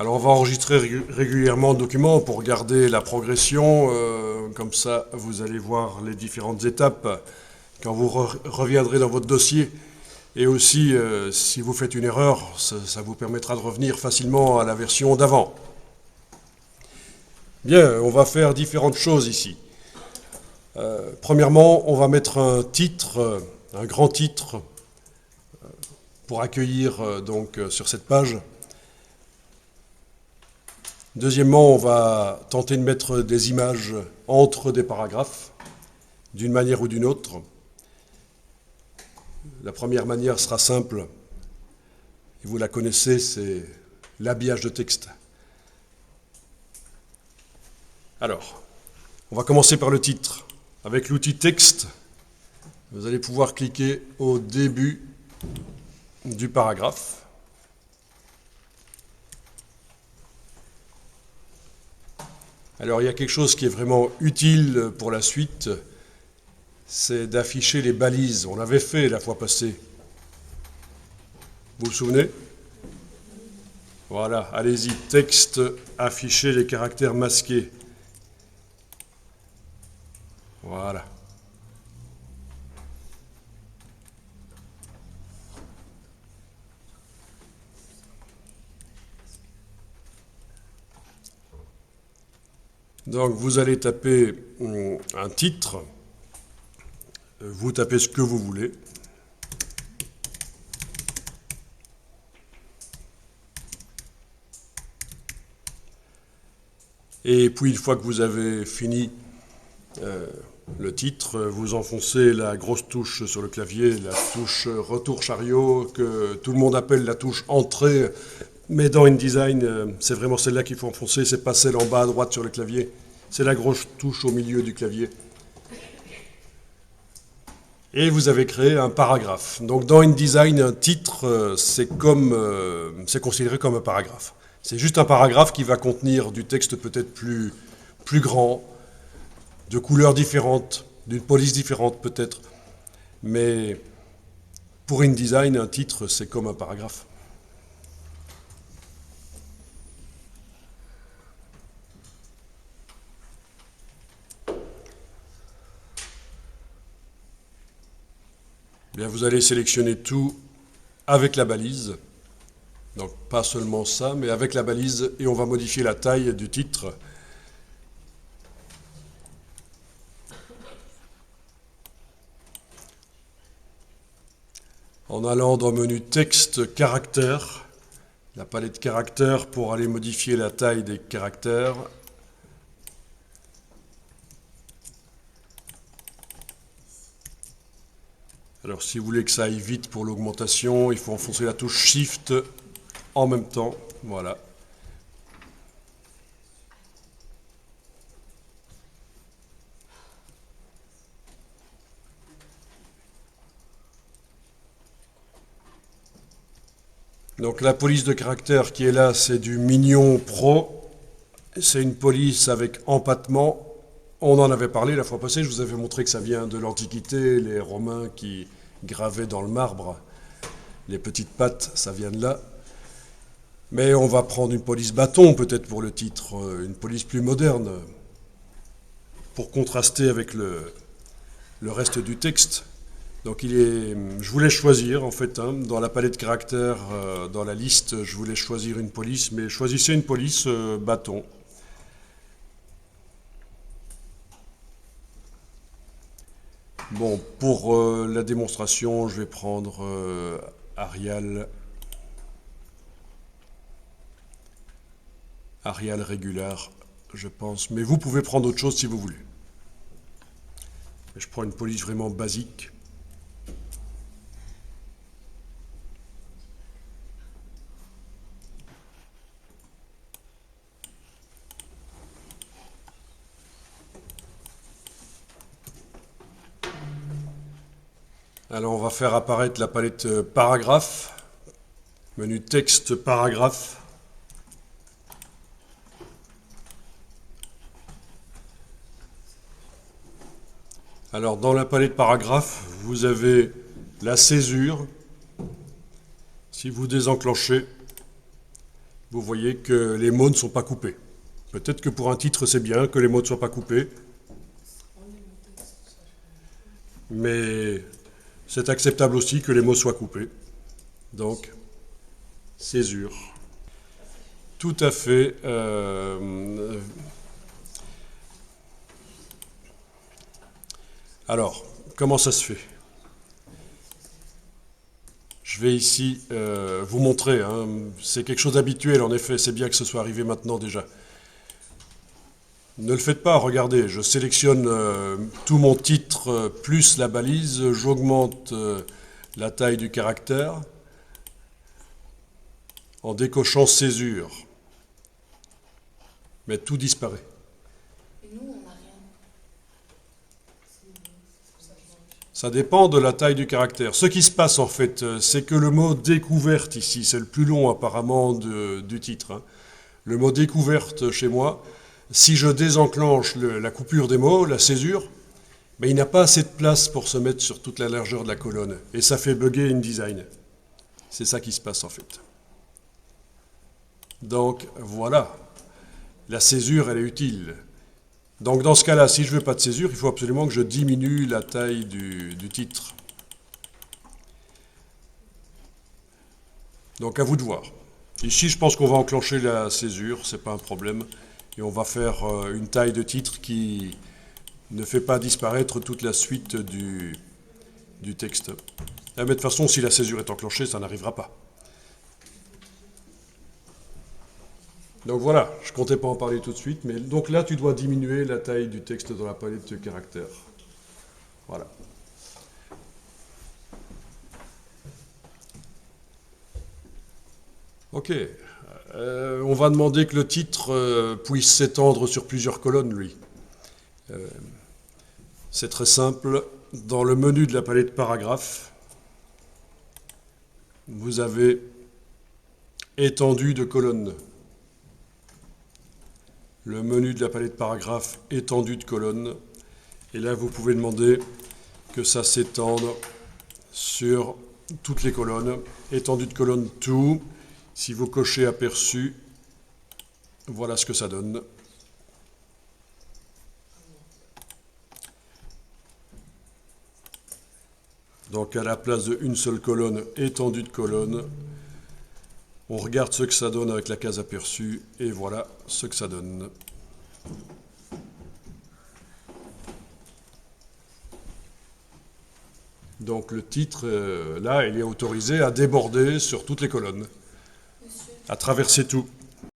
Alors on va enregistrer régulièrement le document pour garder la progression, comme ça vous allez voir les différentes étapes quand vous reviendrez dans votre dossier. Et aussi, si vous faites une erreur, ça vous permettra de revenir facilement à la version d'avant. Bien, on va faire différentes choses ici. Premièrement, on va mettre un titre, un grand titre, pour accueillir donc sur cette page. Deuxièmement, on va tenter de mettre des images entre des paragraphes, d'une manière ou d'une autre. La première manière sera simple, et vous la connaissez, c'est l'habillage de texte. Alors, on va commencer par le titre. Avec l'outil texte, vous allez pouvoir cliquer au début du paragraphe. Alors il y a quelque chose qui est vraiment utile pour la suite, c'est d'afficher les balises. On l'avait fait la fois passée. Vous vous souvenez? Voilà, allez-y, texte, afficher les caractères masqués. Voilà. Donc vous allez taper un titre, vous tapez ce que vous voulez. Et puis une fois que vous avez fini le titre, vous enfoncez la grosse touche sur le clavier, la touche retour chariot, que tout le monde appelle la touche entrée. Mais dans InDesign, c'est vraiment celle-là qu'il faut enfoncer, c'est pas celle en bas à droite sur le clavier. C'est la grosse touche au milieu du clavier. Et vous avez créé un paragraphe. Donc dans InDesign, un titre, c'est considéré comme un paragraphe. C'est juste un paragraphe qui va contenir du texte peut-être plus grand, de couleurs différentes, d'une police différente peut-être. Mais pour InDesign, un titre, c'est comme un paragraphe. Bien, vous allez sélectionner tout avec la balise. Donc pas seulement ça, mais avec la balise, et on va modifier la taille du titre. En allant dans le menu texte caractères, la palette caractères pour aller modifier la taille des caractères. Alors si vous voulez que ça aille vite pour l'augmentation, il faut enfoncer la touche Shift en même temps. Voilà. Donc la police de caractère qui est là, c'est du Mignon Pro. C'est une police avec empattement. On en avait parlé la fois passée, je vous avais montré que ça vient de l'Antiquité, les Romains qui gravaient dans le marbre les petites pattes, ça vient de là. Mais on va prendre une police bâton peut-être pour le titre, une police plus moderne, pour contraster avec le reste du texte. Donc je voulais choisir en fait, dans la palette caractères, dans la liste, je voulais choisir une police, mais choisissez une police bâton. Bon, pour la démonstration, je vais prendre Arial Regular, je pense. Mais vous pouvez prendre autre chose si vous voulez. Je prends une police vraiment basique. Alors on va faire apparaître la palette paragraphe, menu texte paragraphe. Alors dans la palette paragraphe, vous avez la césure. Si vous désenclenchez, vous voyez que les mots ne sont pas coupés. Peut-être que pour un titre, c'est bien que les mots ne soient pas coupés, mais c'est acceptable aussi que les mots soient coupés. Donc, césure. Tout à fait. Alors, comment ça se fait? Je vais ici vous montrer. Hein. C'est quelque chose d'habituel, en effet. C'est bien que ce soit arrivé maintenant déjà. Ne le faites pas, regardez. Je sélectionne tout mon titre plus la balise. J'augmente la taille du caractère en décochant césure. Mais tout disparaît. Et nous, on n'a rien. Ça dépend de la taille du caractère. Ce qui se passe en fait, c'est que le mot découverte ici, c'est le plus long apparemment du titre. Hein. Le mot découverte chez moi, si je désenclenche la coupure des mots, la césure, mais il n'a pas assez de place pour se mettre sur toute la largeur de la colonne. Et ça fait bugger InDesign. C'est ça qui se passe en fait. Donc voilà, la césure elle est utile. Donc dans ce cas-là, si je ne veux pas de césure, il faut absolument que je diminue la taille du titre. Donc à vous de voir. Ici, je pense qu'on va enclencher la césure, c'est pas un problème. Et on va faire une taille de titre qui ne fait pas disparaître toute la suite du texte. Mais de toute façon, si la césure est enclenchée, ça n'arrivera pas. Donc voilà, je ne comptais pas en parler tout de suite, mais donc là tu dois diminuer la taille du texte dans la palette de caractères. Voilà. Ok, on va demander que le titre puisse s'étendre sur plusieurs colonnes, lui. C'est très simple, dans le menu de la palette paragraphe, vous avez étendue de colonnes. Le menu de la palette paragraphe étendue de colonnes. Et là, vous pouvez demander que ça s'étende sur toutes les colonnes. Étendue de colonne tout. Si vous cochez aperçu, voilà ce que ça donne. Donc à la place d'une seule colonne, étendue de colonne, on regarde ce que ça donne avec la case aperçu, et voilà ce que ça donne. Donc le titre, là, il est autorisé à déborder sur toutes les colonnes, à traverser tout.